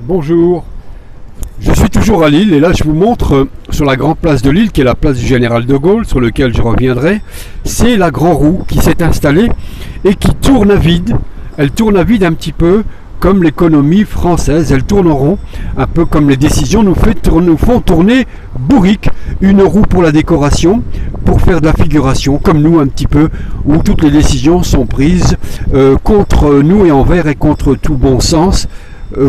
Bonjour, je suis toujours à Lille et là je vous montre sur la grande place de Lille, qui est la place du Général de Gaulle, sur lequel je reviendrai. C'est la Grand Roue qui s'est installée et qui tourne à vide. Elle tourne à vide un petit peu comme l'économie française, elle tourne en rond, un peu comme les décisions nous font tourner bourrique. Une roue pour la décoration, pour faire de la figuration, comme nous un petit peu, où toutes les décisions sont prises contre nous et envers et contre tout bon sens.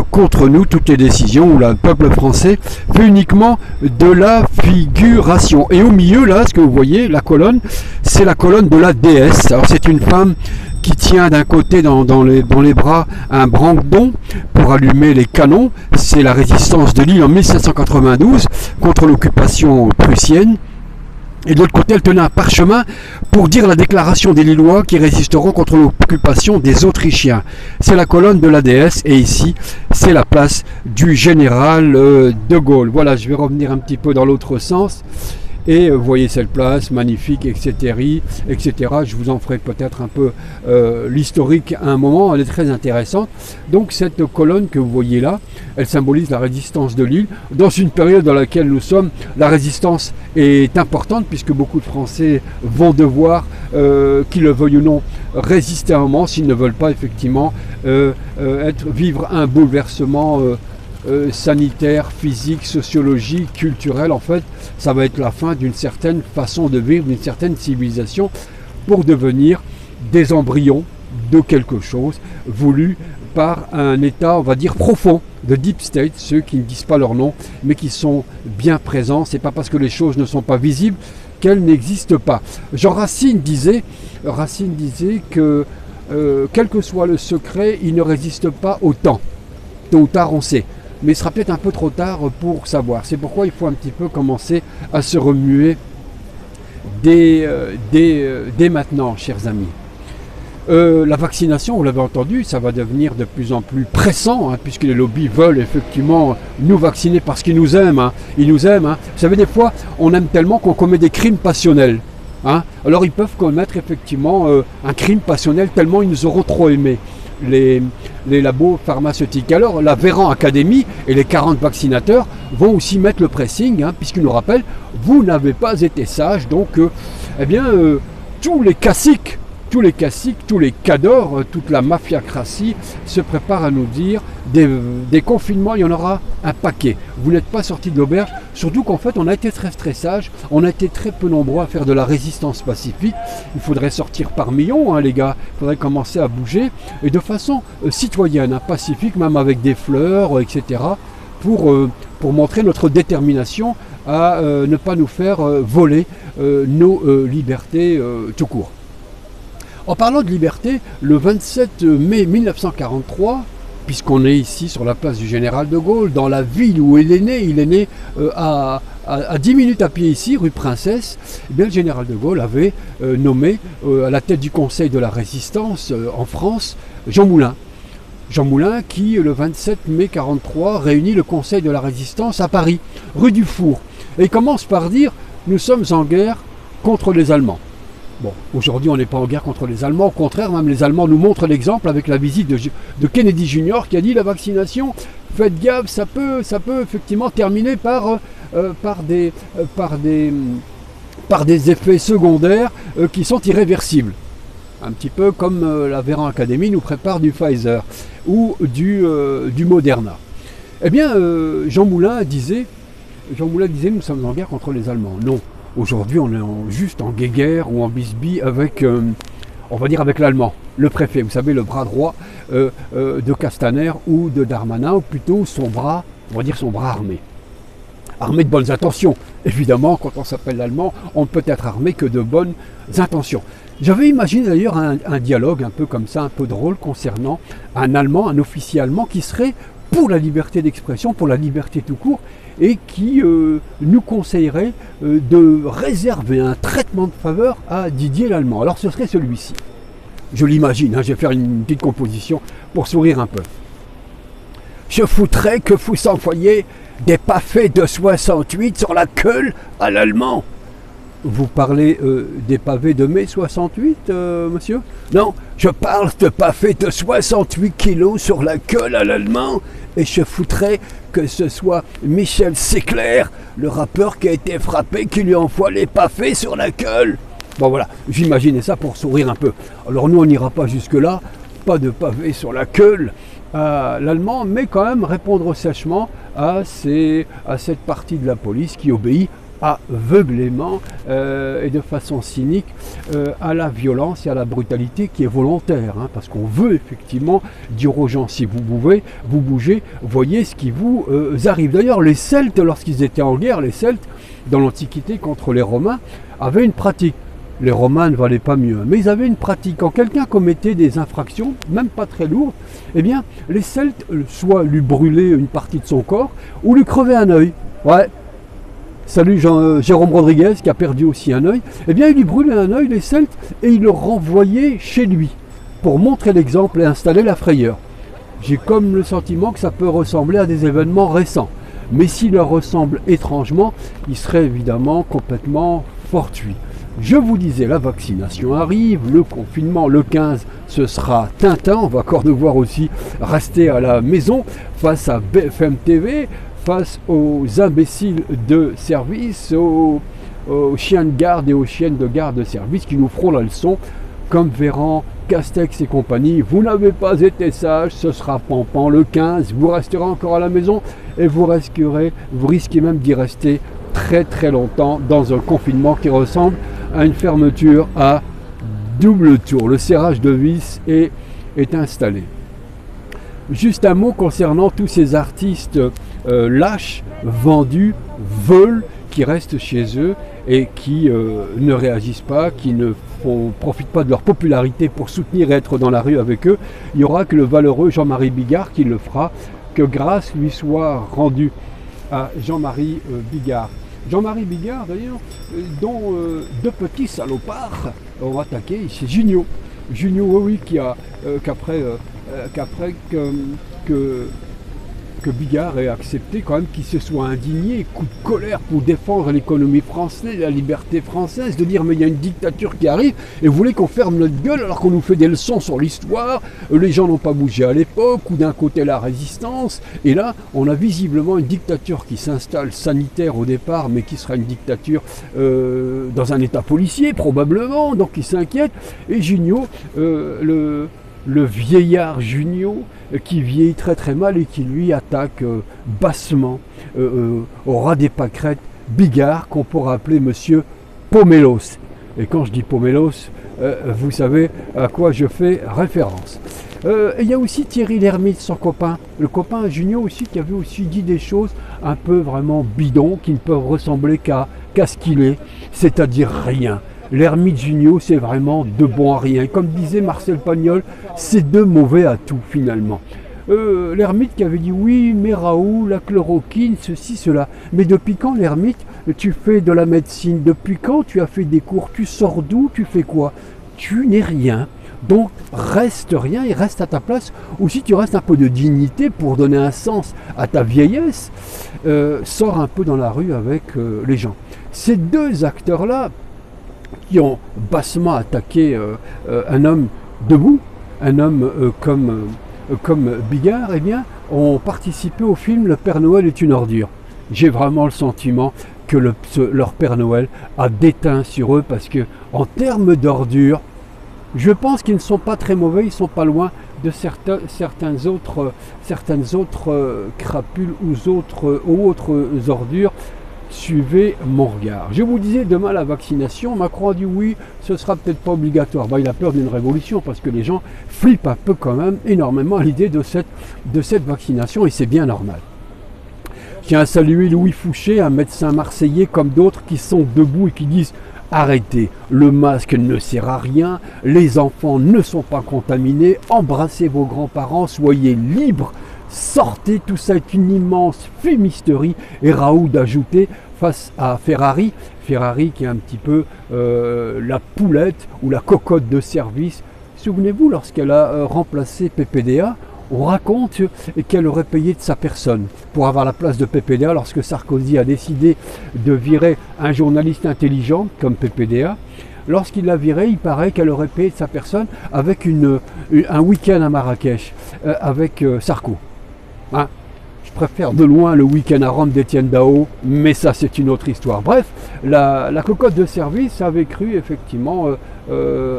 Contre nous toutes les décisions où le peuple français fait uniquement de la figuration. Et au milieu, là, ce que vous voyez, la colonne, c'est la colonne de la déesse. Alors c'est une femme qui tient d'un côté dans les bras un brandon pour allumer les canons. C'est la résistance de Lille en 1792 contre l'occupation prussienne. Et de l'autre côté, elle tenait un parchemin pour dire la déclaration des Lillois qui résisteront contre l'occupation des Autrichiens. C'est la colonne de la déesse et ici, c'est la place du général de Gaulle. Voilà, je vais revenir un petit peu dans l'autre sens. Et vous voyez cette place magnifique, etc. Je vous en ferai peut-être un peu l'historique à un moment, elle est très intéressante. Donc cette colonne que vous voyez là, elle symbolise la résistance de Lille. Dans une période dans laquelle nous sommes, la résistance est importante puisque beaucoup de Français vont devoir, qu'ils le veuillent ou non, résister à un moment s'ils ne veulent pas effectivement vivre un bouleversement sanitaire, physique, sociologique, culturel. En fait, ça va être la fin d'une certaine façon de vivre, d'une certaine civilisation pour devenir des embryons de quelque chose voulu par un état, on va dire, profond de deep state, ceux qui ne disent pas leur nom mais qui sont bien présents. C'est pas parce que les choses ne sont pas visibles qu'elles n'existent pas. Jean Racine disait que quel que soit le secret, il ne résiste pas au temps. Tôt ou tard on sait, mais il sera peut-être un peu trop tard pour savoir. C'est pourquoi il faut un petit peu commencer à se remuer dès maintenant, chers amis. La vaccination, vous l'avez entendu, ça va devenir de plus en plus pressant, hein, puisque les lobbies veulent effectivement nous vacciner parce qu'ils nous aiment. Hein, ils nous aiment. Hein. Vous savez, des fois, on aime tellement qu'on commet des crimes passionnels. Hein. Alors ils peuvent commettre effectivement un crime passionnel tellement ils nous auront trop aimés. Les labos pharmaceutiques. Alors la Véran Academy et les 40 vaccinateurs vont aussi mettre le pressing, hein, puisqu'ils nous rappellent, vous n'avez pas été sage, donc tous les caciques, tous les cadors, toute la mafiacratie se prépare à nous dire des confinements, il y en aura un paquet. Vous n'êtes pas sortis de l'auberge, surtout qu'en fait on a été très sages, on a été très peu nombreux à faire de la résistance pacifique. Il faudrait sortir par millions, hein, les gars, il faudrait commencer à bouger, et de façon citoyenne, hein, pacifique, même avec des fleurs, etc., pour montrer notre détermination à ne pas nous faire voler nos libertés tout court. En parlant de liberté, le 27 mai 1943, puisqu'on est ici sur la place du Général de Gaulle, dans la ville où il est né à 10 minutes à pied ici, rue Princesse, eh bien, le Général de Gaulle avait nommé à la tête du Conseil de la Résistance en France, Jean Moulin. Jean Moulin qui, le 27 mai 1943, réunit le Conseil de la Résistance à Paris, rue du Four. Et il commence par dire « Nous sommes en guerre contre les Allemands ». Bon, aujourd'hui on n'est pas en guerre contre les Allemands, au contraire, même les Allemands nous montrent l'exemple avec la visite de Kennedy Jr. qui a dit la vaccination, faites gaffe, ça peut effectivement terminer par des effets secondaires qui sont irréversibles. Un petit peu comme la Véran Academy nous prépare du Pfizer ou du Moderna. Eh bien, Jean Moulin disait, nous sommes en guerre contre les Allemands. Non. Aujourd'hui, on est juste en guéguerre ou en bisbille avec, on va dire, avec l'allemand, le préfet, vous savez, le bras droit de Castaner ou de Darmanin, ou plutôt son bras, on va dire son bras armé. Armé de bonnes intentions. Évidemment, quand on s'appelle l'allemand, on ne peut être armé que de bonnes intentions. J'avais imaginé d'ailleurs un dialogue un peu comme ça, un peu drôle, concernant un Allemand, un officier allemand qui serait pour la liberté d'expression, pour la liberté tout court, et qui nous conseillerait de réserver un traitement de faveur à Didier l'Allemand. Alors ce serait celui-ci. Je l'imagine, hein, je vais faire une petite composition pour sourire un peu. Je foutrais que vous envoyiez des pavés de 68 sur la queue à l'Allemand. Vous parlez des pavés de mai 68, monsieur? Non, je parle de pavés de 68 kilos sur la queue à l'Allemand Et je foutrais que ce soit Michel Séclair, le rappeur qui a été frappé, qui lui envoie les pavés sur la gueule. Bon voilà, j'imaginais ça pour sourire un peu. Alors nous on n'ira pas jusque là, pas de pavés sur la gueule à l'allemand, mais quand même répondre sèchement à cette partie de la police qui obéit aveuglément et de façon cynique à la violence et à la brutalité qui est volontaire, hein, parce qu'on veut effectivement dire aux gens, si vous pouvez, vous bougez, voyez ce qui vous arrive. D'ailleurs les Celtes, lorsqu'ils étaient en guerre, les Celtes dans l'Antiquité contre les Romains avaient une pratique. Les Romains ne valaient pas mieux, mais ils avaient une pratique. Quand quelqu'un commettait des infractions, même pas très lourdes, eh bien les Celtes soit lui brûlaient une partie de son corps ou lui crevaient un œil. Ouais. Salut Jérôme Rodriguez qui a perdu aussi un œil. Eh bien, il lui brûlait un œil, les Celtes, et il le renvoyait chez lui pour montrer l'exemple et installer la frayeur. J'ai comme le sentiment que ça peut ressembler à des événements récents. Mais s'il leur ressemble étrangement, il serait évidemment complètement fortuit. Je vous disais, la vaccination arrive, le confinement, le 15, ce sera Tintin. On va encore devoir aussi rester à la maison face à BFM TV, face aux imbéciles de service, aux chiens de garde et aux chiennes de garde de service qui nous feront la leçon, comme Véran, Castex et compagnie. Vous n'avez pas été sage, ce sera Pampan le 15, vous resterez encore à la maison et vous risquez même d'y rester très très longtemps dans un confinement qui ressemble à une fermeture à double tour. Le serrage de vis est installé. Juste un mot concernant tous ces artistes lâches, vendus, veulent, qui restent chez eux et qui ne réagissent pas, qui ne profitent pas de leur popularité pour soutenir et être dans la rue avec eux. Il n'y aura que le valeureux Jean-Marie Bigard qui le fera, que grâce lui soit rendue à Jean-Marie Bigard. Jean-Marie Bigard d'ailleurs, dont deux petits salopards ont attaqué, c'est Junio. Junio, oui, qu'après que Bigard ait accepté quand même qu'il se soit indigné, coup de colère pour défendre l'économie française, la liberté française, de dire mais il y a une dictature qui arrive et vous voulez qu'on ferme notre gueule alors qu'on nous fait des leçons sur l'histoire, les gens n'ont pas bougé à l'époque, ou d'un côté la résistance, et là on a visiblement une dictature qui s'installe sanitaire au départ, mais qui sera une dictature dans un état policier probablement, donc il s'inquiète, et Junio, le vieillard Junio, qui vieillit très très mal et qui lui attaque bassement au ras des pâquerettes Bigard, qu'on pourrait appeler Monsieur Pomelos. Et quand je dis Pomelos, vous savez à quoi je fais référence. Il y a aussi Thierry Lhermitte, son copain, le copain Junio aussi, qui avait aussi dit des choses un peu vraiment bidons, qui ne peuvent ressembler qu'à ce qu'il est, c'est-à-dire rien. L'ermite Junio, c'est vraiment de bon à rien. Comme disait Marcel Pagnol, c'est de mauvais à tout finalement. L'ermite qui avait dit oui, mais Raoult, la chloroquine, ceci, cela. Mais depuis quand l'ermite, tu fais de la médecine? Depuis quand tu as fait des cours? Tu sors d'où? Tu fais quoi? Tu n'es rien. Donc reste rien et reste à ta place. Ou si tu restes un peu de dignité pour donner un sens à ta vieillesse, sors un peu dans la rue avec les gens. Ces deux acteurs-là, qui ont bassement attaqué un homme debout, un homme comme Bigard, eh bien, ont participé au film Le Père Noël est une ordure. J'ai vraiment le sentiment que leur Père Noël a déteint sur eux, parce que en termes d'ordure, je pense qu'ils ne sont pas très mauvais, ils ne sont pas loin de certaines autres crapules ou autres ordures. Suivez mon regard. Je vous disais, demain la vaccination, Macron a dit oui, ce sera peut-être pas obligatoire. Il a peur d'une révolution parce que les gens flippent un peu quand même énormément à l'idée de cette vaccination, et c'est bien normal. Je tiens à saluer Louis Fouché, un médecin marseillais comme d'autres qui sont debout et qui disent arrêtez, le masque ne sert à rien, les enfants ne sont pas contaminés, embrassez vos grands-parents, soyez libres. Sortez, tout ça est une immense fumisterie. Et Raoult d'ajouter face à Ferrari qui est un petit peu la poulette ou la cocotte de service. Souvenez-vous, lorsqu'elle a remplacé PPDA, on raconte qu'elle aurait payé de sa personne pour avoir la place de PPDA lorsque Sarkozy a décidé de virer un journaliste intelligent comme PPDA. Lorsqu'il l'a viré, il paraît qu'elle aurait payé de sa personne avec un week-end à Marrakech avec Sarko. Hein, Je préfère de loin le week-end à Rome d'Étienne Dao, mais ça c'est une autre histoire. Bref, la cocotte de service avait cru effectivement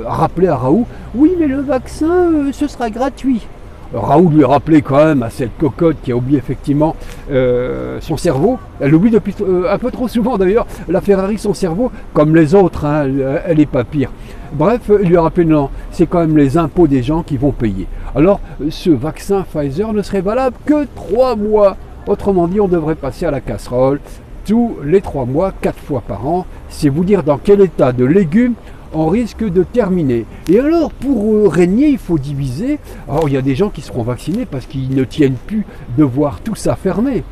rappeler à Raoult, oui mais le vaccin ce sera gratuit. Raoult lui rappelait quand même à cette cocotte qui a oublié effectivement son cerveau. Elle oublie depuis un peu trop souvent d'ailleurs, la Ferrari, son cerveau, comme les autres, hein, elle n'est pas pire. Bref, il lui a rappelé non, c'est quand même les impôts des gens qui vont payer. Alors, ce vaccin Pfizer ne serait valable que 3 mois. Autrement dit, on devrait passer à la casserole tous les 3 mois, 4 fois par an. C'est vous dire dans quel état de légumes on risque de terminer. Et alors, pour régner, il faut diviser. Alors, il y a des gens qui seront vaccinés parce qu'ils ne tiennent plus de voir tout ça fermé.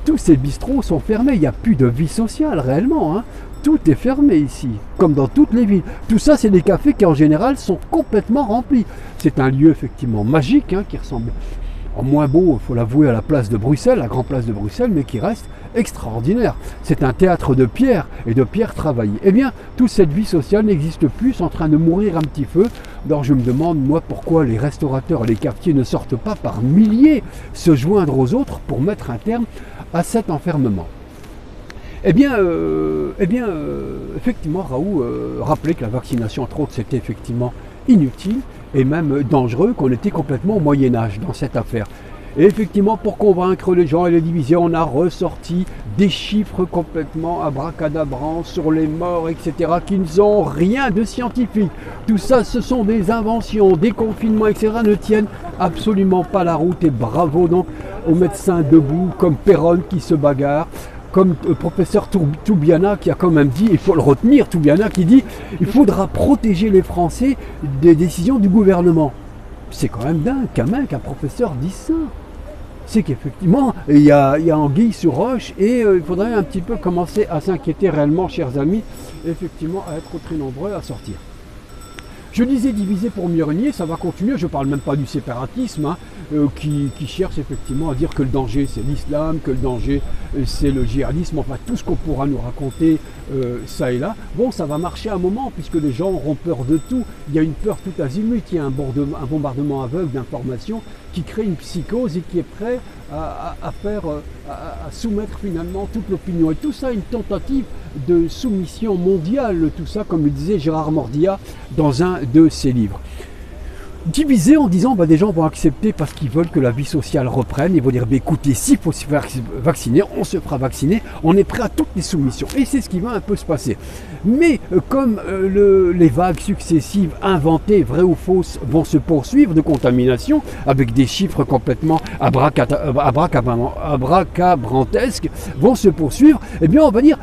Tous ces bistrots sont fermés, il n'y a plus de vie sociale réellement, hein. Tout est fermé ici, comme dans toutes les villes. Tout ça, c'est des cafés qui en général sont complètement remplis. C'est un lieu effectivement magique, hein, qui ressemble en moins beau, il faut l'avouer, à la place de Bruxelles, la grande place de Bruxelles, mais qui reste extraordinaire. C'est un théâtre de pierre et de pierre travaillée. Eh bien, toute cette vie sociale n'existe plus, c'est en train de mourir un petit peu. Alors je me demande, moi, pourquoi les restaurateurs et les cafetiers ne sortent pas par milliers se joindre aux autres pour mettre un terme à cet enfermement. Effectivement, Raoult rappelait que la vaccination, entre autres, c'était effectivement inutile et même dangereux, qu'on était complètement au Moyen-Âge dans cette affaire. Et effectivement, pour convaincre les gens et les diviser, on a ressorti des chiffres complètement abracadabrants sur les morts, etc., qui n'ont rien de scientifique. Tout ça, ce sont des inventions, des confinements, etc., ne tiennent absolument pas la route. Et bravo donc aux médecins debout, comme Perron qui se bagarre, comme professeur Toubiana qui a quand même dit, il faut le retenir, Toubiana qui dit il faudra protéger les Français des décisions du gouvernement. C'est quand même dingue qu'un professeur dise ça. C'est qu'effectivement, il y a anguille sur roche et il faudrait un petit peu commencer à s'inquiéter réellement, chers amis, effectivement à être très nombreux à sortir. Je disais diviser pour mieux régner, ça va continuer, je ne parle même pas du séparatisme, hein, qui cherche effectivement à dire que le danger c'est l'islam, que le danger c'est le djihadisme, enfin tout ce qu'on pourra nous raconter ça et là. Bon, ça va marcher à un moment puisque les gens auront peur de tout, il y a une peur tout azimut, il y a un bombardement aveugle d'informations qui crée une psychose et qui est prêt à soumettre finalement toute l'opinion. Et tout ça, une tentative de soumission mondiale, tout ça, comme le disait Gérard Mordia dans un de ses livres. Divisé en disant des gens vont accepter parce qu'ils veulent que la vie sociale reprenne, ils vont dire écoutez, s'il faut se faire vacciner, on se fera vacciner, on est prêt à toutes les soumissions. Et c'est ce qui va un peu se passer. Mais comme les vagues successives inventées, vraies ou fausses, vont se poursuivre de contamination, avec des chiffres complètement abracabrantesques, vont se poursuivre, eh bien on va dire,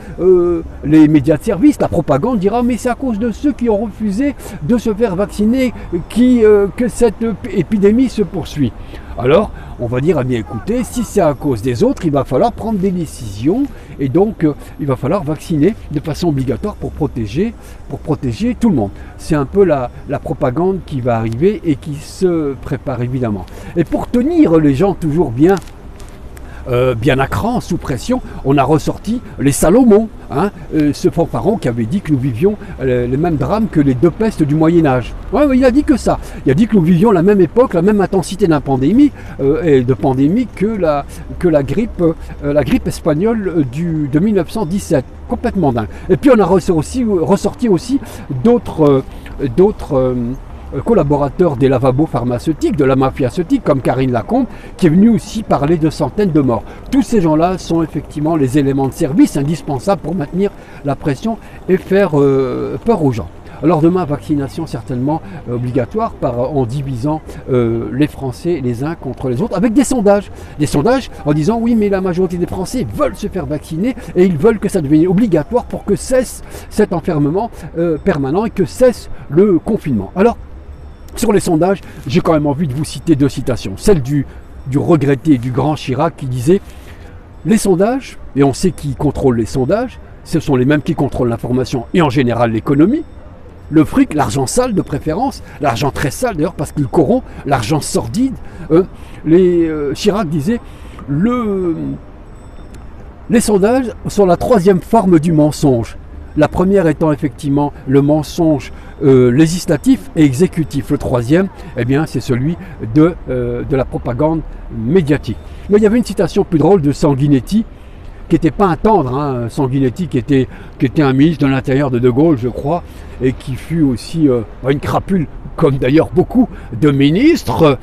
les médias de service, la propagande dira mais c'est à cause de ceux qui ont refusé de se faire vacciner que cette épidémie se poursuit. Alors, on va dire, bien écoutez, si c'est à cause des autres, il va falloir prendre des décisions et donc il va falloir vacciner de façon obligatoire pour protéger tout le monde. C'est un peu la propagande qui va arriver et qui se prépare évidemment. Et pour tenir les gens toujours bien à cran, sous pression, on a ressorti les Salomon, hein, ce fanfaron qui avait dit que nous vivions les mêmes drames que les 2 pestes du Moyen-Âge. Ouais, il a dit que ça. Il a dit que nous vivions la même époque, la même intensité de pandémie que la grippe espagnole de 1917. Complètement dingue. Et puis on a ressorti aussi d'autres collaborateurs des lavabos pharmaceutiques, de la mafiaceutique, comme Karine Lacombe, qui est venue aussi parler de centaines de morts. Tous ces gens-là sont effectivement les éléments de service indispensables pour maintenir la pression et faire peur aux gens. Alors demain, vaccination certainement obligatoire en divisant les Français les uns contre les autres avec des sondages. Des sondages en disant oui mais la majorité des Français veulent se faire vacciner et ils veulent que ça devienne obligatoire pour que cesse cet enfermement permanent et que cesse le confinement. Alors, sur les sondages, j'ai quand même envie de vous citer 2 citations. Celle du regretté du grand Chirac qui disait « Les sondages, et on sait qui contrôle les sondages, ce sont les mêmes qui contrôlent l'information et en général l'économie, le fric, l'argent sale de préférence, l'argent très sale d'ailleurs parce qu'il corrompt, l'argent sordide. Chirac disait les sondages sont la 3e forme du mensonge. La première étant effectivement le mensonge législatif et exécutif. Le 3e, eh bien, c'est celui de la propagande médiatique. Mais il y avait une citation plus drôle de Sanguinetti, qui n'était pas un tendre, hein. Sanguinetti qui était un ministre de l'Intérieur de Gaulle, je crois, et qui fut aussi une crapule, comme d'ailleurs beaucoup de ministres.